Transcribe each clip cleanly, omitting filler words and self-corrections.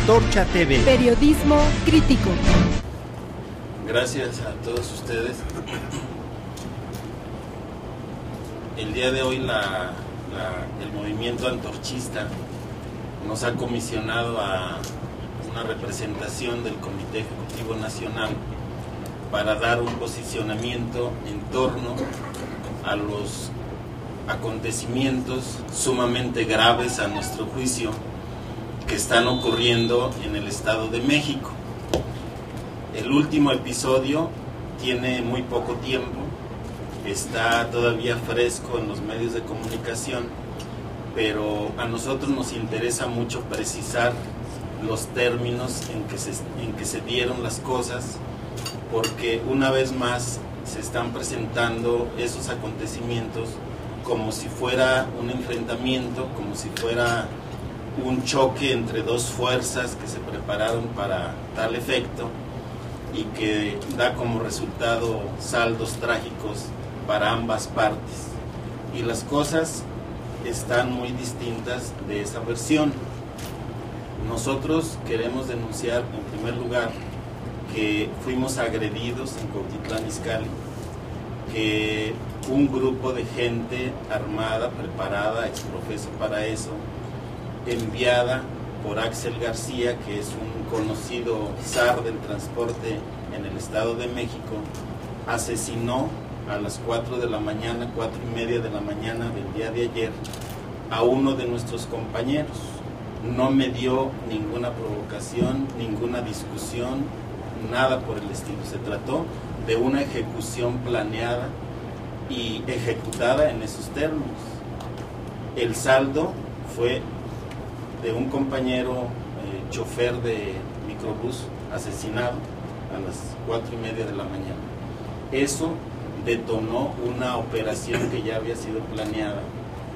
Antorcha TV. Periodismo crítico. Gracias a todos ustedes. El día de hoy el movimiento antorchista nos ha comisionado a una representación del Comité Ejecutivo Nacional para dar un posicionamiento en torno a los acontecimientos sumamente graves a nuestro juicio que están ocurriendo en el Estado de México. El último episodio tiene muy poco tiempo, está todavía fresco en los medios de comunicación, pero a nosotros nos interesa mucho precisar los términos en que se dieron las cosas, porque una vez más se están presentando esos acontecimientos como si fuera un enfrentamiento, como si fuera un choque entre dos fuerzas que se prepararon para tal efecto y que da como resultado saldos trágicos para ambas partes. Y las cosas están muy distintas de esa versión. Nosotros queremos denunciar en primer lugar que fuimos agredidos en Cuautitlán Izcalli, que un grupo de gente armada, preparada, exprofeso para eso, enviada por Axel García, que es un conocido zar del transporte en el Estado de México, asesinó a las 4 de la mañana, 4:30 de la mañana del día de ayer, a uno de nuestros compañeros. No me dio ninguna provocación, ninguna discusión, nada por el estilo. Se trató de una ejecución planeada y ejecutada en esos términos. El saldo fue de un compañero chofer de microbús asesinado a las 4:30 de la mañana. Eso detonó una operación que ya había sido planeada,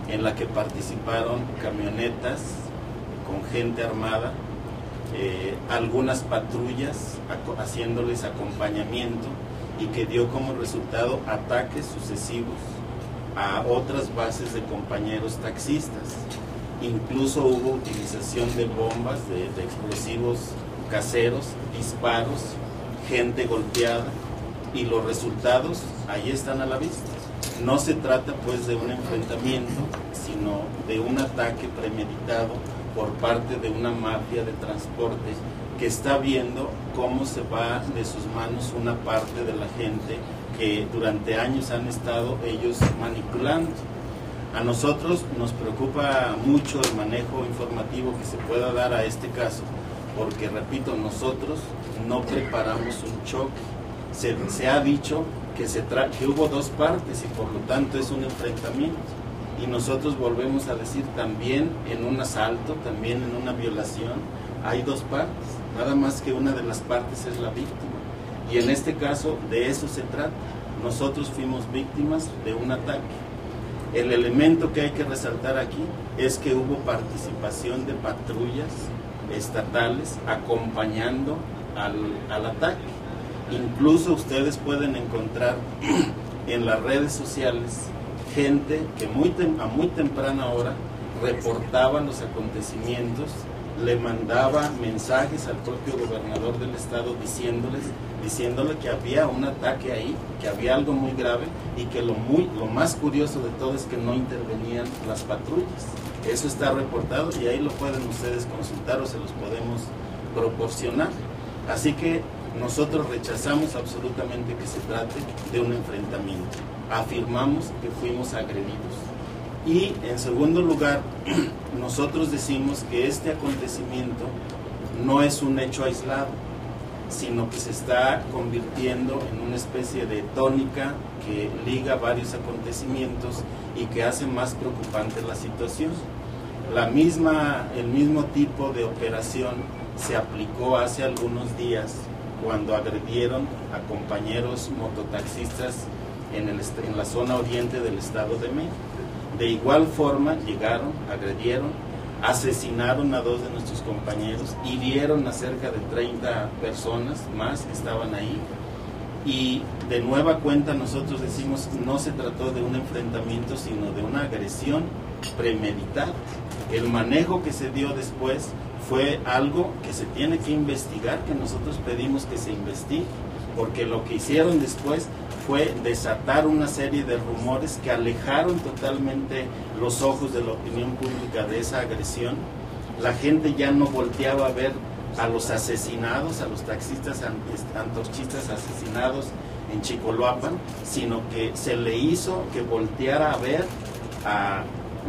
en la que participaron camionetas con gente armada, algunas patrullas haciéndoles acompañamiento, y que dio como resultado ataques sucesivos a otras bases de compañeros taxistas. Incluso hubo utilización de bombas, de explosivos caseros, disparos, gente golpeada, y los resultados ahí están a la vista. No se trata pues de un enfrentamiento, sino de un ataque premeditado por parte de una mafia de transporte que está viendo cómo se va de sus manos una parte de la gente que durante años han estado ellos manipulando. A nosotros nos preocupa mucho el manejo informativo que se pueda dar a este caso, porque, repito, nosotros no preparamos un choque. Se ha dicho que hubo dos partes y por lo tanto es un enfrentamiento. Y nosotros volvemos a decir, también en un asalto, también en una violación, hay dos partes, nada más que una de las partes es la víctima. Y en este caso de eso se trata. Nosotros fuimos víctimas de un ataque. El elemento que hay que resaltar aquí es que hubo participación de patrullas estatales acompañando al ataque. Incluso ustedes pueden encontrar en las redes sociales gente que a muy temprana hora reportaba los acontecimientos, le mandaba mensajes al propio gobernador del estado diciéndole que había un ataque ahí, que había algo muy grave, y que lo más curioso de todo es que no intervenían las patrullas. Eso está reportado y ahí lo pueden ustedes consultar o se los podemos proporcionar. Así que nosotros rechazamos absolutamente que se trate de un enfrentamiento. Afirmamos que fuimos agredidos. Y en segundo lugar, nosotros decimos que este acontecimiento no es un hecho aislado, sino que se está convirtiendo en una especie de tónica que liga varios acontecimientos y que hace más preocupante la situación. El mismo tipo de operación se aplicó hace algunos días cuando agredieron a compañeros mototaxistas en la zona oriente del Estado de México. De igual forma llegaron, agredieron, asesinaron a 2 de nuestros compañeros, hirieron a cerca de 30 personas más que estaban ahí, y de nueva cuenta nosotros decimos no se trató de un enfrentamiento sino de una agresión premeditada. El manejo que se dio después fue algo que se tiene que investigar, que nosotros pedimos que se investigue, porque lo que hicieron después fue desatar una serie de rumores que alejaron totalmente los ojos de la opinión pública de esa agresión. La gente ya no volteaba a ver a los asesinados, a los taxistas antorchistas asesinados en Chicoloapan, sino que se le hizo que volteara a ver a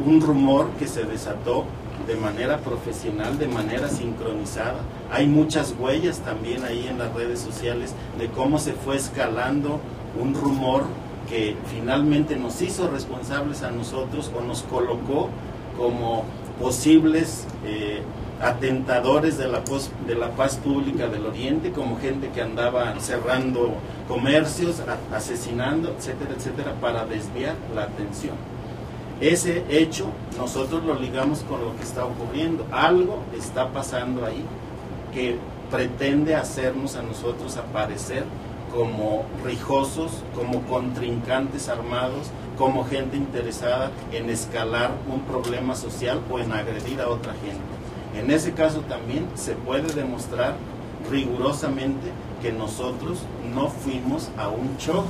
un rumor que se desató de manera profesional, de manera sincronizada. Hay muchas huellas también ahí en las redes sociales de cómo se fue escalando un rumor que finalmente nos hizo responsables a nosotros o nos colocó como posibles atentadores de la paz pública del Oriente, como gente que andaba cerrando comercios, asesinando, etcétera, etcétera, para desviar la atención. Ese hecho nosotros lo ligamos con lo que está ocurriendo. Algo está pasando ahí que pretende hacernos a nosotros aparecer como rijosos, como contrincantes armados, como gente interesada en escalar un problema social o en agredir a otra gente. En ese caso también se puede demostrar rigurosamente que nosotros no fuimos a un choque.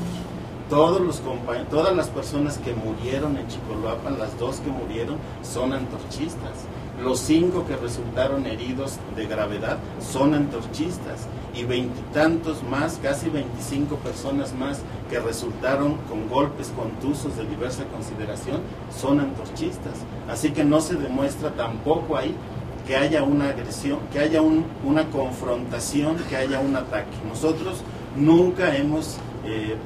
Todas las personas que murieron en Chicoloapan, las 2 que murieron, son antorchistas. Los 5 que resultaron heridos de gravedad son antorchistas. Y 20 y tantos más, casi 25 personas más que resultaron con golpes contusos de diversa consideración, son antorchistas. Así que no se demuestra tampoco ahí que haya una agresión, que haya una confrontación, que haya un ataque. Nosotros nunca hemos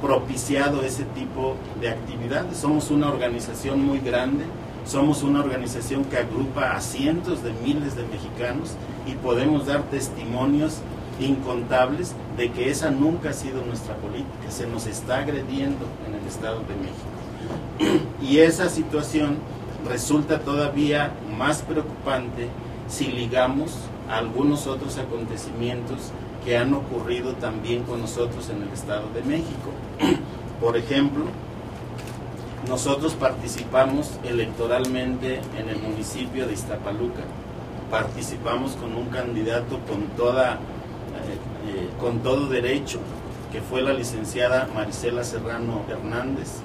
propiciado ese tipo de actividades. Somos una organización muy grande, somos una organización que agrupa a cientos de miles de mexicanos y podemos dar testimonios incontables de que esa nunca ha sido nuestra política. Se nos está agrediendo en el Estado de México. Y esa situación resulta todavía más preocupante si ligamos a algunos otros acontecimientos que han ocurrido también con nosotros en el Estado de México. Por ejemplo, nosotros participamos electoralmente en el municipio de Iztapaluca. Participamos con un candidato con todo derecho, que fue la licenciada Marisela Serrano Hernández.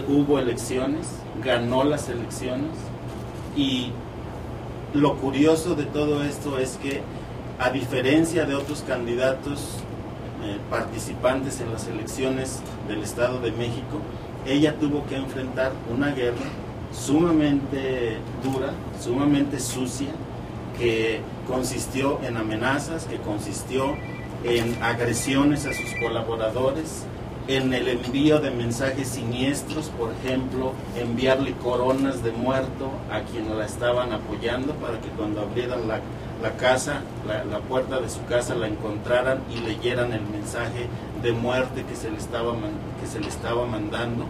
Hubo elecciones, ganó las elecciones, y lo curioso de todo esto es que, a diferencia de otros candidatos participantes en las elecciones del Estado de México, ella tuvo que enfrentar una guerra sumamente dura, sumamente sucia, que consistió en amenazas, que consistió en agresiones a sus colaboradores, en el envío de mensajes siniestros, por ejemplo, enviarle coronas de muerto a quienes la estaban apoyando para que cuando abrieran la puerta de su casa la encontraran y leyeran el mensaje de muerte que se le estaba mandando.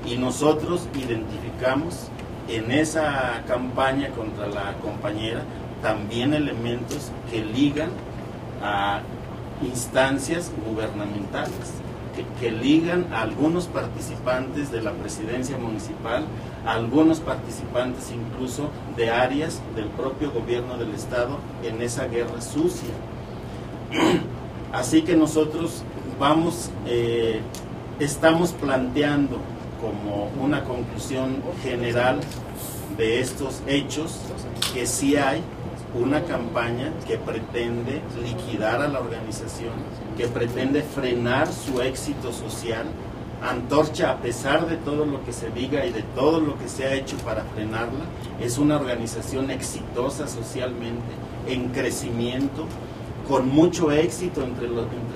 Y nosotros identificamos en esa campaña contra la compañera también elementos que ligan a instancias gubernamentales, que ligan a algunos participantes de la presidencia municipal, a algunos participantes incluso de áreas del propio gobierno del Estado en esa guerra sucia. Así que nosotros estamos planteando como una conclusión general de estos hechos que sí hay una campaña que pretende liquidar a la organización, que pretende frenar su éxito social. Antorcha, a pesar de todo lo que se diga y de todo lo que se ha hecho para frenarla, es una organización exitosa socialmente, en crecimiento, con mucho éxito entre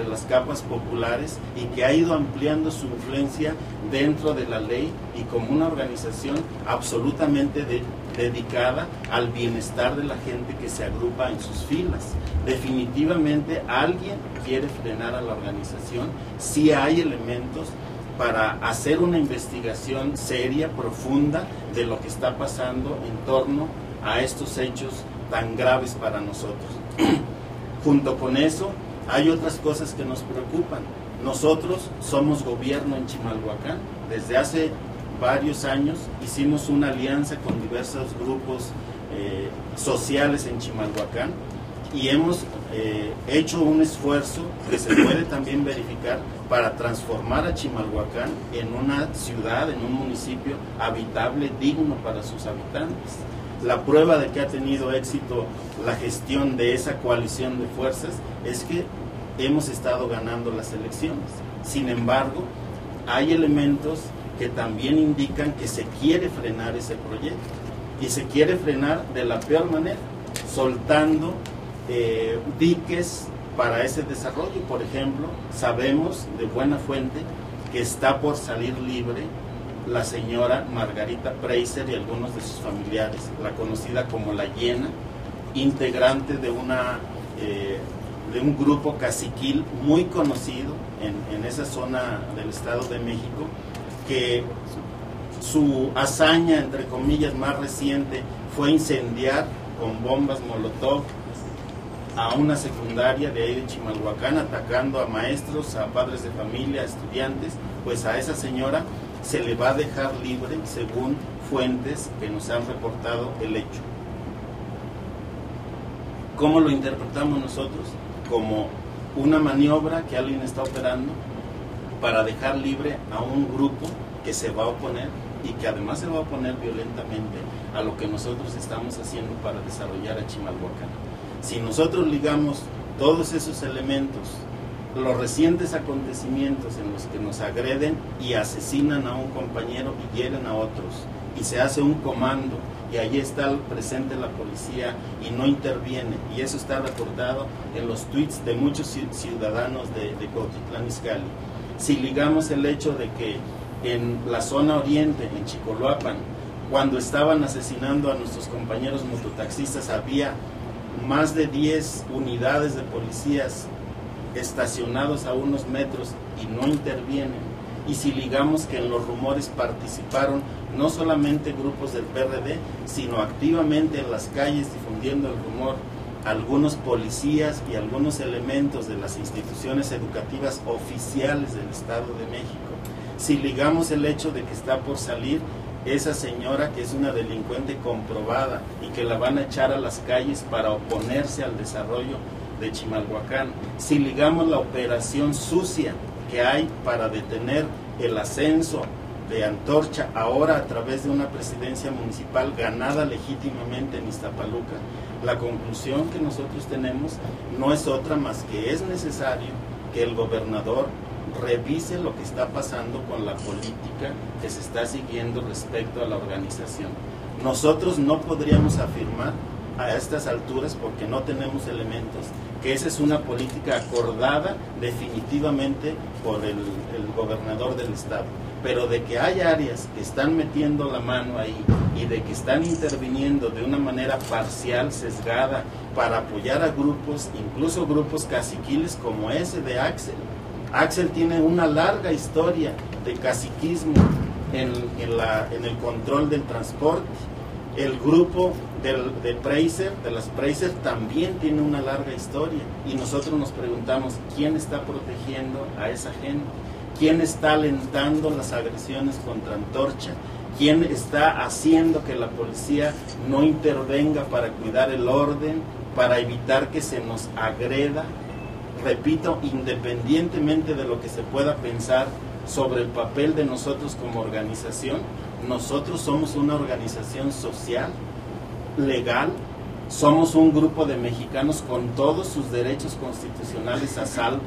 las capas populares, y que ha ido ampliando su influencia dentro de la ley, y como una organización absolutamente dedicada al bienestar de la gente que se agrupa en sus filas. Definitivamente alguien quiere frenar a la organización. Sí hay elementos para hacer una investigación seria, profunda, de lo que está pasando en torno a estos hechos tan graves para nosotros. Junto con eso, hay otras cosas que nos preocupan. Nosotros somos gobierno en Chimalhuacán. Desde hace varios años hicimos una alianza con diversos grupos sociales en Chimalhuacán, y hemos hecho un esfuerzo que se puede también verificar para transformar a Chimalhuacán en una ciudad, en un municipio habitable, digno para sus habitantes. La prueba de que ha tenido éxito la gestión de esa coalición de fuerzas es que hemos estado ganando las elecciones. Sin embargo, hay elementos que también indican que se quiere frenar ese proyecto, y se quiere frenar de la peor manera, soltando diques para ese desarrollo. Por ejemplo, sabemos de buena fuente que está por salir libre la señora Margarita Preiser y algunos de sus familiares, la conocida como La Hiena, integrante de un grupo caciquil muy conocido en esa zona del Estado de México, que su hazaña, entre comillas, más reciente fue incendiar con bombas Molotov a una secundaria de ahí de Chimalhuacán, atacando a maestros, a padres de familia, a estudiantes. Pues a esa señora se le va a dejar libre, según fuentes que nos han reportado el hecho. ¿Cómo lo interpretamos nosotros? Como una maniobra que alguien está operando para dejar libre a un grupo que se va a oponer, y que además se va a oponer violentamente a lo que nosotros estamos haciendo para desarrollar a Chimalhuacán. Si nosotros ligamos todos esos elementos, los recientes acontecimientos en los que nos agreden y asesinan a un compañero y hieren a otros, y se hace un comando, y allí está presente la policía y no interviene, y eso está reportado en los tweets de muchos ciudadanos de Cuautitlán Izcalli. Si ligamos el hecho de que en la zona oriente, en Chicoloapan, cuando estaban asesinando a nuestros compañeros mototaxistas, había más de 10 unidades de policías estacionados a unos metros y no intervienen. Y si ligamos que en los rumores participaron no solamente grupos del PRD, sino activamente en las calles difundiendo el rumor algunos policías y algunos elementos de las instituciones educativas oficiales del Estado de México. Si ligamos el hecho de que está por salir esa señora, que es una delincuente comprobada y que la van a echar a las calles para oponerse al desarrollo de Chimalhuacán, si ligamos la operación sucia que hay para detener el ascenso de Antorcha ahora a través de una presidencia municipal ganada legítimamente en Iztapaluca, la conclusión que nosotros tenemos no es otra más que es necesario que el gobernador revise lo que está pasando con la política que se está siguiendo respecto a la organización. Nosotros no podríamos afirmar a estas alturas, porque no tenemos elementos, que esa es una política acordada definitivamente por el gobernador del estado, pero de que hay áreas que están metiendo la mano ahí y de que están interviniendo de una manera parcial, sesgada, para apoyar a grupos, incluso grupos caciquiles como ese de Axel. Axel tiene una larga historia de caciquismo en el control del transporte. El grupo de Preiser, de las Preiser, también tiene una larga historia, y nosotros nos preguntamos quién está protegiendo a esa gente, quién está alentando las agresiones contra Antorcha, quién está haciendo que la policía no intervenga para cuidar el orden, para evitar que se nos agreda. Repito, independientemente de lo que se pueda pensar sobre el papel de nosotros como organización, nosotros somos una organización social, legal, somos un grupo de mexicanos con todos sus derechos constitucionales a salvo,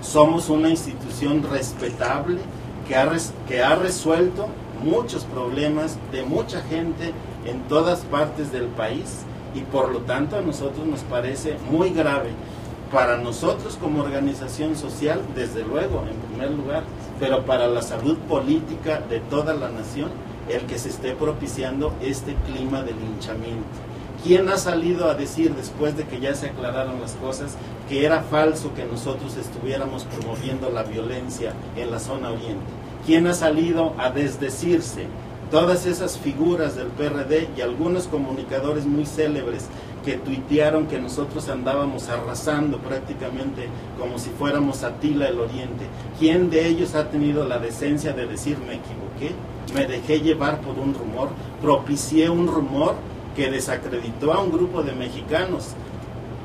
somos una institución respetable que ha resuelto muchos problemas de mucha gente en todas partes del país, y por lo tanto a nosotros nos parece muy grave, para nosotros como organización social, desde luego, en primer lugar, pero para la salud política de toda la nación, el que se esté propiciando este clima de linchamiento. ¿Quién ha salido a decir, después de que ya se aclararon las cosas, que era falso que nosotros estuviéramos promoviendo la violencia en la zona oriente? ¿Quién ha salido a desdecirse? Todas esas figuras del PRD y algunos comunicadores muy célebres que tuitearon que nosotros andábamos arrasando prácticamente como si fuéramos Atila el Oriente. ¿Quién de ellos ha tenido la decencia de decir me equivoqué? Me dejé llevar por un rumor, propicié un rumor que desacreditó a un grupo de mexicanos,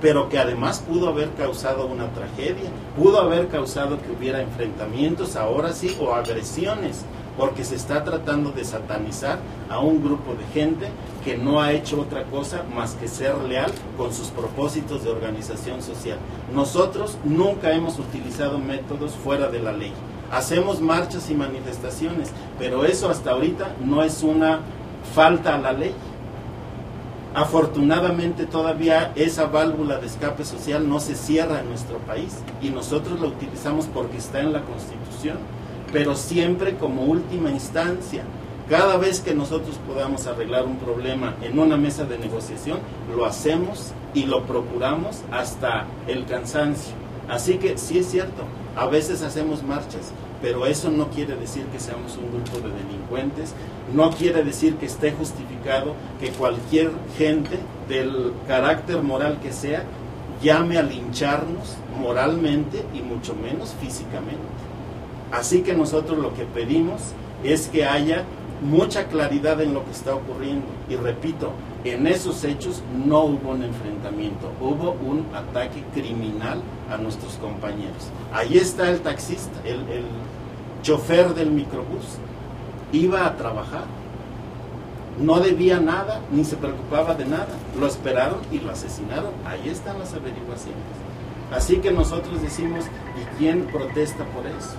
pero que además pudo haber causado una tragedia, pudo haber causado que hubiera enfrentamientos, ahora sí, o agresiones, porque se está tratando de satanizar a un grupo de gente que no ha hecho otra cosa más que ser leal con sus propósitos de organización social. Nosotros nunca hemos utilizado métodos fuera de la ley. Hacemos marchas y manifestaciones, pero eso hasta ahorita no es una falta a la ley. Afortunadamente todavía esa válvula de escape social no se cierra en nuestro país y nosotros la utilizamos porque está en la Constitución, pero siempre como última instancia. Cada vez que nosotros podamos arreglar un problema en una mesa de negociación, lo hacemos y lo procuramos hasta el cansancio. Así que sí es cierto, a veces hacemos marchas, pero eso no quiere decir que seamos un grupo de delincuentes, no quiere decir que esté justificado que cualquier gente del carácter moral que sea llame a lincharnos moralmente y mucho menos físicamente. Así que nosotros lo que pedimos es que haya mucha claridad en lo que está ocurriendo. Y repito, en esos hechos no hubo un enfrentamiento, hubo un ataque criminal a nuestros compañeros. Ahí está el taxista, el chofer del microbús, iba a trabajar, no debía nada, ni se preocupaba de nada, lo esperaron y lo asesinaron. Ahí están las averiguaciones. Así que nosotros decimos, ¿y quién protesta por eso?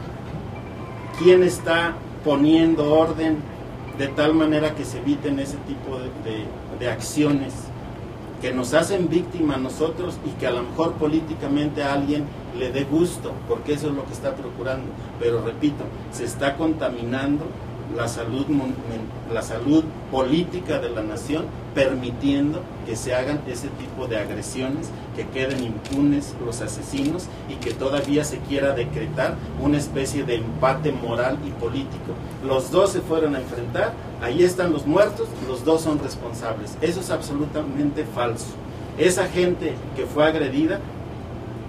¿Quién está poniendo orden de tal manera que se eviten ese tipo de acciones que nos hacen víctima a nosotros y que a lo mejor políticamente a alguien le dé gusto, porque eso es lo que está procurando? Pero repito, se está contaminando la salud política de la nación, permitiendo que se hagan ese tipo de agresiones, que queden impunes los asesinos y que todavía se quiera decretar una especie de empate moral y político. Los dos se fueron a enfrentar, ahí están los muertos, los dos son responsables. Eso es absolutamente falso. Esa gente que fue agredida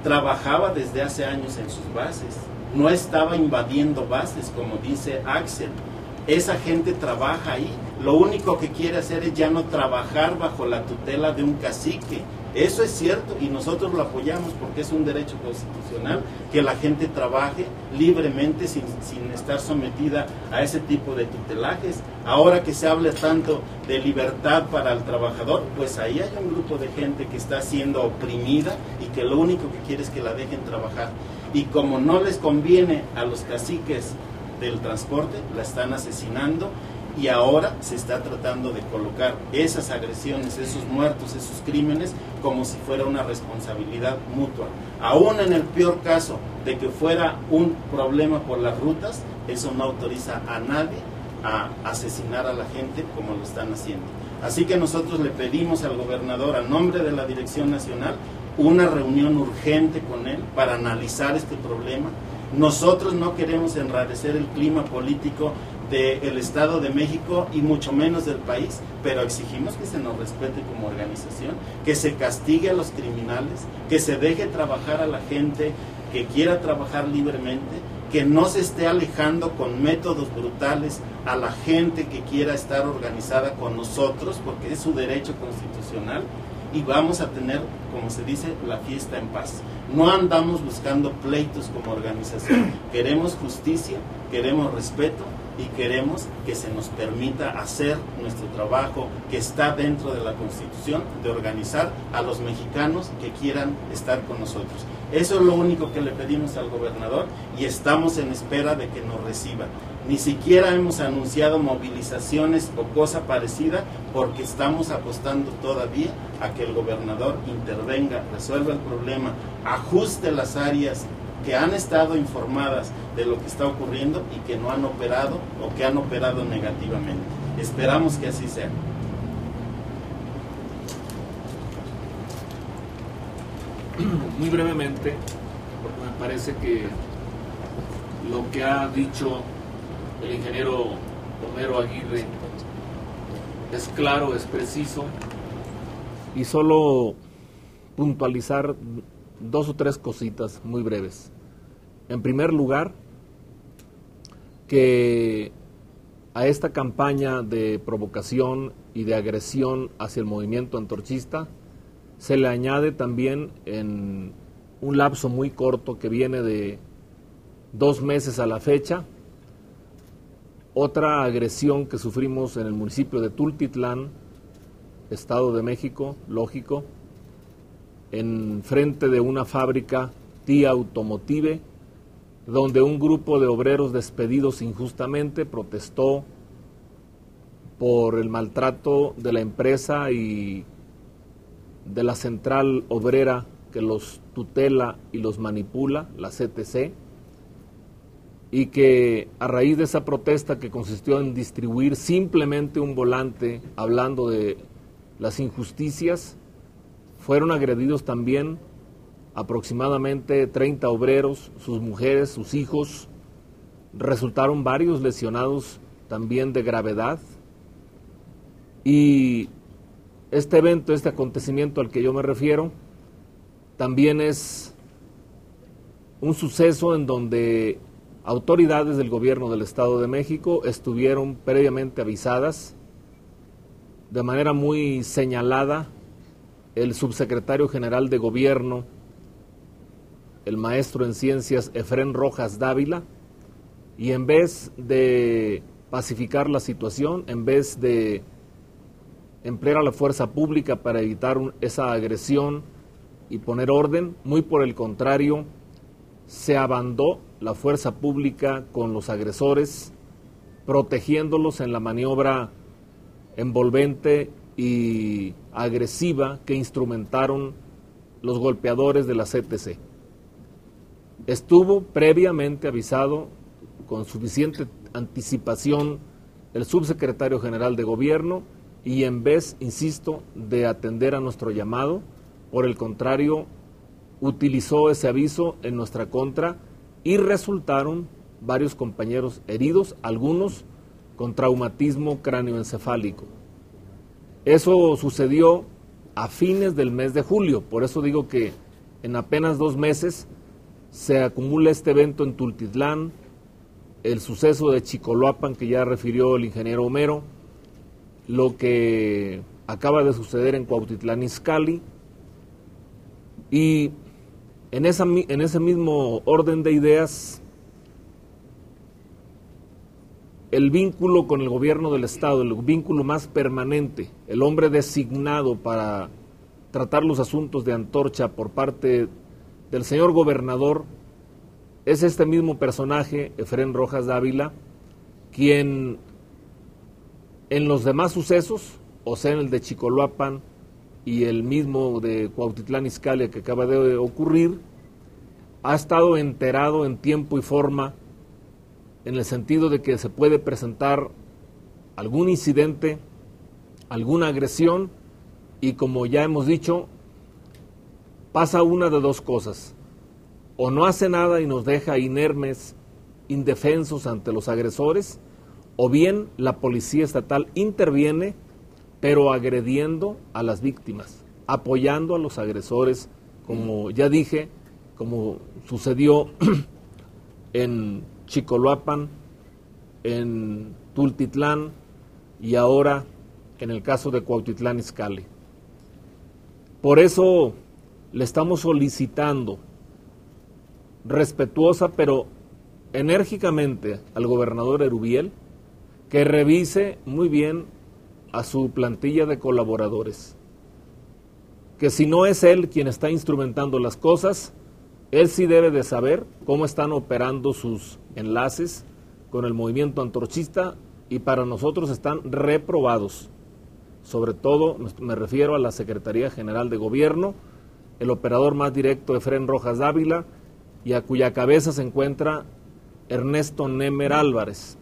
trabajaba desde hace años en sus bases, no estaba invadiendo bases como dice Axel. Esa gente trabaja ahí, lo único que quiere hacer es ya no trabajar bajo la tutela de un cacique. Eso es cierto y nosotros lo apoyamos porque es un derecho constitucional que la gente trabaje libremente sin estar sometida a ese tipo de tutelajes. Ahora que se habla tanto de libertad para el trabajador, pues ahí hay un grupo de gente que está siendo oprimida y que lo único que quiere es que la dejen trabajar. Y como no les conviene a los caciques del transporte, la están asesinando y ahora se está tratando de colocar esas agresiones, esos muertos, esos crímenes como si fuera una responsabilidad mutua. Aún en el peor caso de que fuera un problema por las rutas, eso no autoriza a nadie a asesinar a la gente como lo están haciendo. Así que nosotros le pedimos al gobernador, a nombre de la Dirección Nacional, una reunión urgente con él para analizar este problema. Nosotros no queremos enrarecer el clima político del Estado de México y mucho menos del país, pero exigimos que se nos respete como organización, que se castigue a los criminales, que se deje trabajar a la gente que quiera trabajar libremente, que no se esté alejando con métodos brutales a la gente que quiera estar organizada con nosotros, porque es su derecho constitucional. Y vamos a tener, como se dice, la fiesta en paz. No andamos buscando pleitos como organización. Queremos justicia, queremos respeto y queremos que se nos permita hacer nuestro trabajo que está dentro de la Constitución, de organizar a los mexicanos que quieran estar con nosotros. Eso es lo único que le pedimos al gobernador y estamos en espera de que nos reciba. Ni siquiera hemos anunciado movilizaciones o cosa parecida porque estamos apostando todavía a que el gobernador intervenga, resuelva el problema, ajuste las áreas que han estado informadas de lo que está ocurriendo y que no han operado o que han operado negativamente. Esperamos que así sea. Muy brevemente, porque me parece que lo que ha dicho el ingeniero Homero Aguirre es claro, es preciso, y solo puntualizar dos o tres cositas muy breves. En primer lugar, que a esta campaña de provocación y de agresión hacia el movimiento antorchista, se le añade también en un lapso muy corto que viene de 2 meses a la fecha, otra agresión que sufrimos en el municipio de Tultitlán, Estado de México, lógico, en frente de una fábrica TIA Automotive, donde un grupo de obreros despedidos injustamente protestó por el maltrato de la empresa y de la central obrera que los tutela y los manipula, la CTC, y que a raíz de esa protesta, que consistió en distribuir simplemente un volante hablando de las injusticias, fueron agredidos también aproximadamente 30 obreros, sus mujeres, sus hijos. Resultaron varios lesionados también de gravedad. Y este evento, este acontecimiento al que yo me refiero, también es un suceso en donde autoridades del gobierno del Estado de México estuvieron previamente avisadas. De manera muy señalada, el subsecretario general de Gobierno, el maestro en ciencias Efrén Rojas Dávila, y en vez de pacificar la situación, en vez de emplear a la fuerza pública para evitar esa agresión y poner orden, muy por el contrario, se abandonó la fuerza pública con los agresores, protegiéndolos en la maniobra envolvente y agresiva que instrumentaron los golpeadores de la CTC. Estuvo previamente avisado con suficiente anticipación el subsecretario general de Gobierno y en vez, insisto, de atender a nuestro llamado, por el contrario, utilizó ese aviso en nuestra contra y resultaron varios compañeros heridos, algunos con traumatismo cráneoencefálico. Eso sucedió a fines del mes de julio, por eso digo que en apenas 2 meses se acumula este evento en Tultitlán, el suceso de Chicoloapan que ya refirió el ingeniero Homero, lo que acaba de suceder en Cuautitlán Izcalli, y en ese mismo orden de ideas, el vínculo con el gobierno del Estado, el vínculo más permanente, el hombre designado para tratar los asuntos de antorcha por parte del señor gobernador, es este mismo personaje, Efrén Rojas Dávila, quien en los demás sucesos, o sea en el de Chicoloapan y el mismo de Cuautitlán Izcalli que acaba de ocurrir, ha estado enterado en tiempo y forma, en el sentido de que se puede presentar algún incidente, alguna agresión, y como ya hemos dicho, pasa una de 2 cosas: o no hace nada y nos deja inermes, indefensos ante los agresores, o bien la policía estatal interviene, pero agrediendo a las víctimas, apoyando a los agresores, como ya dije, como sucedió en Chicoloapan, en Tultitlán y ahora en el caso de Cuautitlán Izcalli. Por eso le estamos solicitando respetuosa pero enérgicamente al gobernador Erubiel que revise muy bien a su plantilla de colaboradores, que si no es él quien está instrumentando las cosas, él sí debe de saber cómo están operando sus enlaces con el movimiento antorchista, y para nosotros están reprobados. Sobre todo me refiero a la Secretaría General de Gobierno, el operador más directo Efrén Rojas Dávila, y a cuya cabeza se encuentra Ernesto Nemer Álvarez.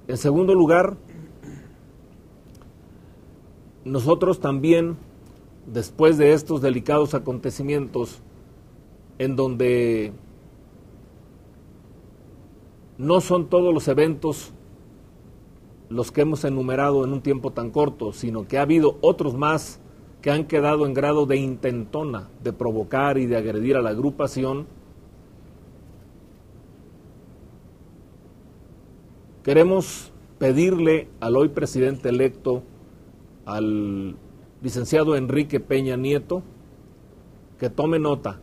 En segundo lugar, nosotros también, después de estos delicados acontecimientos, en donde no son todos los eventos los que hemos enumerado en un tiempo tan corto, sino que ha habido otros más que han quedado en grado de intentona, de provocar y de agredir a la agrupación, queremos pedirle al hoy presidente electo, al licenciado Enrique Peña Nieto, que tome nota,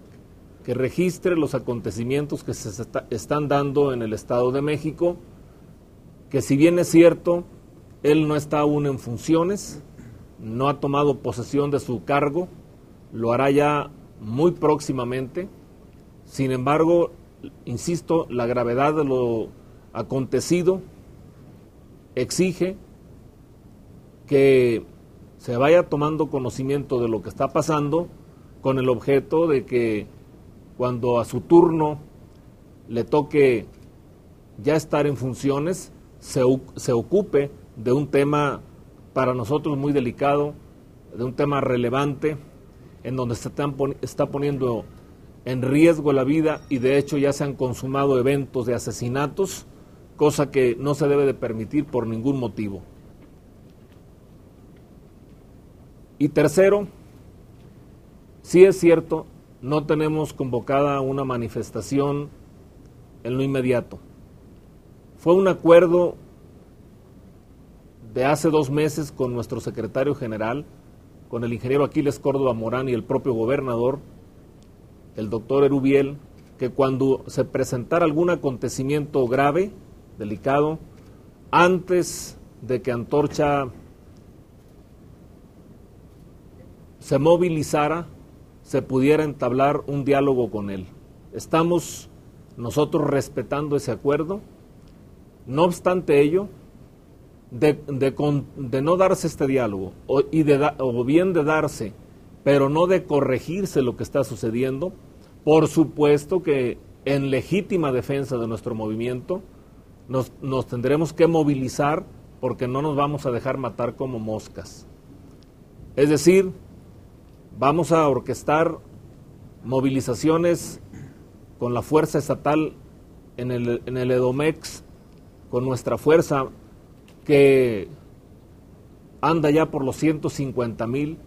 que registre los acontecimientos que se están dando en el Estado de México, que si bien es cierto, él no está aún en funciones, no ha tomado posesión de su cargo, lo hará ya muy próximamente. Sin embargo, insisto, la gravedad de lo acontecido exige que se vaya tomando conocimiento de lo que está pasando, con el objeto de que cuando a su turno le toque ya estar en funciones, se ocupe de un tema para nosotros muy delicado, de un tema relevante, en donde se está poniendo en riesgo la vida, y de hecho ya se han consumado eventos de asesinatos, cosa que no se debe de permitir por ningún motivo. Y tercero, sí es cierto, no tenemos convocada una manifestación en lo inmediato. Fue un acuerdo de hace 2 meses con nuestro secretario general, con el ingeniero Aquiles Córdoba Morán y el propio gobernador, el doctor Erubiel, que cuando se presentara algún acontecimiento grave, delicado, antes de que Antorcha se movilizara, se pudiera entablar un diálogo con él. Estamos nosotros respetando ese acuerdo. No obstante ello, de no darse este diálogo, o bien de darse, pero no de corregirse lo que está sucediendo, por supuesto que en legítima defensa de nuestro movimiento nos tendremos que movilizar, porque no nos vamos a dejar matar como moscas. Es decir, vamos a orquestar movilizaciones con la fuerza estatal en el Edomex, con nuestra fuerza que anda ya por los 150,000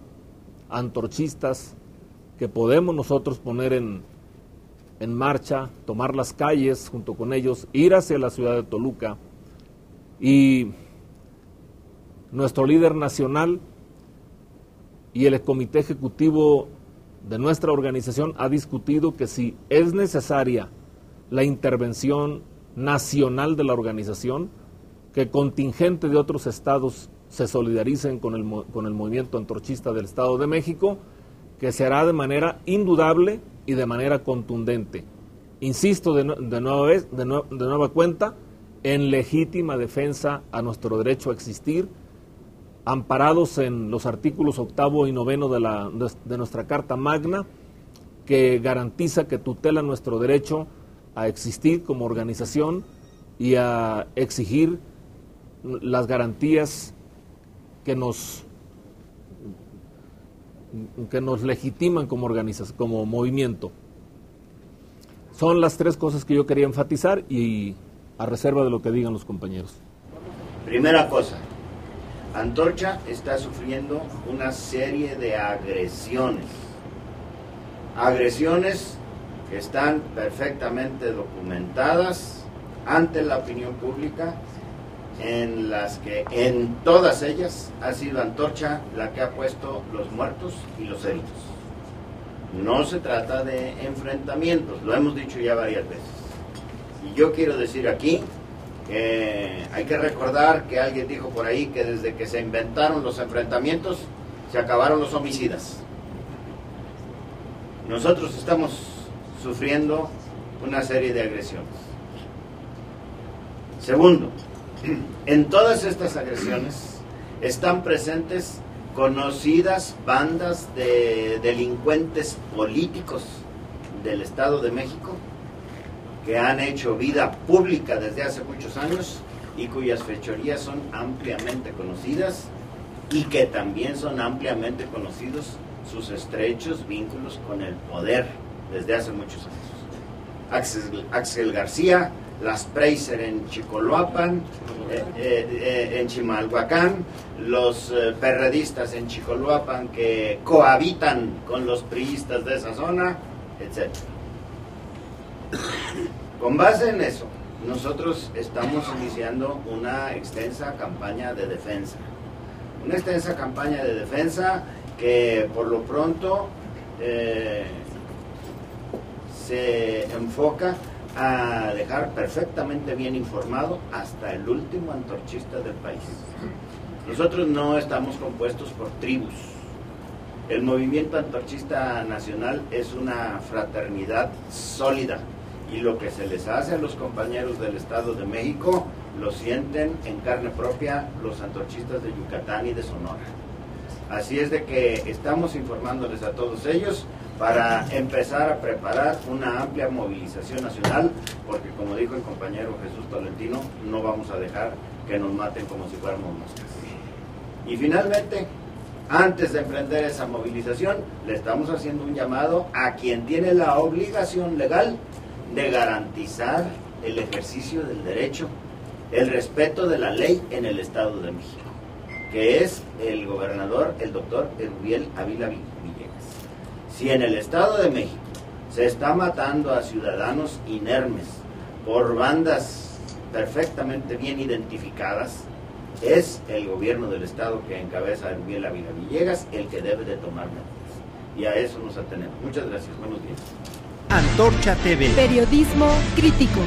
antorchistas que podemos nosotros poner en marcha, tomar las calles junto con ellos, ir hacia la ciudad de Toluca. Y nuestro líder nacional y el comité ejecutivo de nuestra organización ha discutido que si es necesaria la intervención nacional de la organización, que contingente de otros estados se solidaricen con el movimiento antorchista del Estado de México, que se hará de manera indudable y de manera contundente. Insisto de nueva cuenta, en legítima defensa a nuestro derecho a existir, amparados en los artículos 8º y 9º de nuestra Carta Magna, que garantiza, que tutela nuestro derecho a existir como organización y a exigir las garantías que nos legitiman como organización, como movimiento. Son las 3 cosas que yo quería enfatizar, y a reserva de lo que digan los compañeros. Primera cosa, Antorcha está sufriendo una serie de agresiones que están perfectamente documentadas ante la opinión pública, en las que en todas ellas ha sido Antorcha la que ha puesto los muertos y los heridos. No se trata de enfrentamientos, lo hemos dicho ya varias veces. Y yo quiero decir aquí que hay que recordar que alguien dijo por ahí que desde que se inventaron los enfrentamientos se acabaron los homicidas. Nosotros estamos sufriendo una serie de agresiones. Segundo, en todas estas agresiones están presentes conocidas bandas de delincuentes políticos del Estado de México que han hecho vida pública desde hace muchos años y cuyas fechorías son ampliamente conocidas, y que también son ampliamente conocidos sus estrechos vínculos con el poder desde hace muchos años. Axel García, las Preiser en Chicoloapan, en Chimalhuacán, los perredistas en Chicoloapan que cohabitan con los priistas de esa zona, etc. Con base en eso, nosotros estamos iniciando una extensa campaña de defensa. Una extensa campaña de defensa que por lo pronto se enfoca a dejar perfectamente bien informado hasta el último antorchista del país. Nosotros no estamos compuestos por tribus. El movimiento antorchista nacional es una fraternidad sólida y lo que se les hace a los compañeros del Estado de México lo sienten en carne propia los antorchistas de Yucatán y de Sonora. Así es de que estamos informándoles a todos ellos para empezar a preparar una amplia movilización nacional, porque como dijo el compañero Jesús Tolentino, no vamos a dejar que nos maten como si fuéramos moscas. Y finalmente, antes de emprender esa movilización, le estamos haciendo un llamado a quien tiene la obligación legal de garantizar el ejercicio del derecho, el respeto de la ley en el Estado de México, que es el gobernador, el doctor Erubiel Ávila Villegas. Si en el Estado de México se está matando a ciudadanos inermes por bandas perfectamente bien identificadas, es el gobierno del Estado que encabeza Erubiel Ávila Villegas el que debe de tomar medidas. Y a eso nos atenemos. Muchas gracias. Buenos días. Antorcha TV. Periodismo crítico.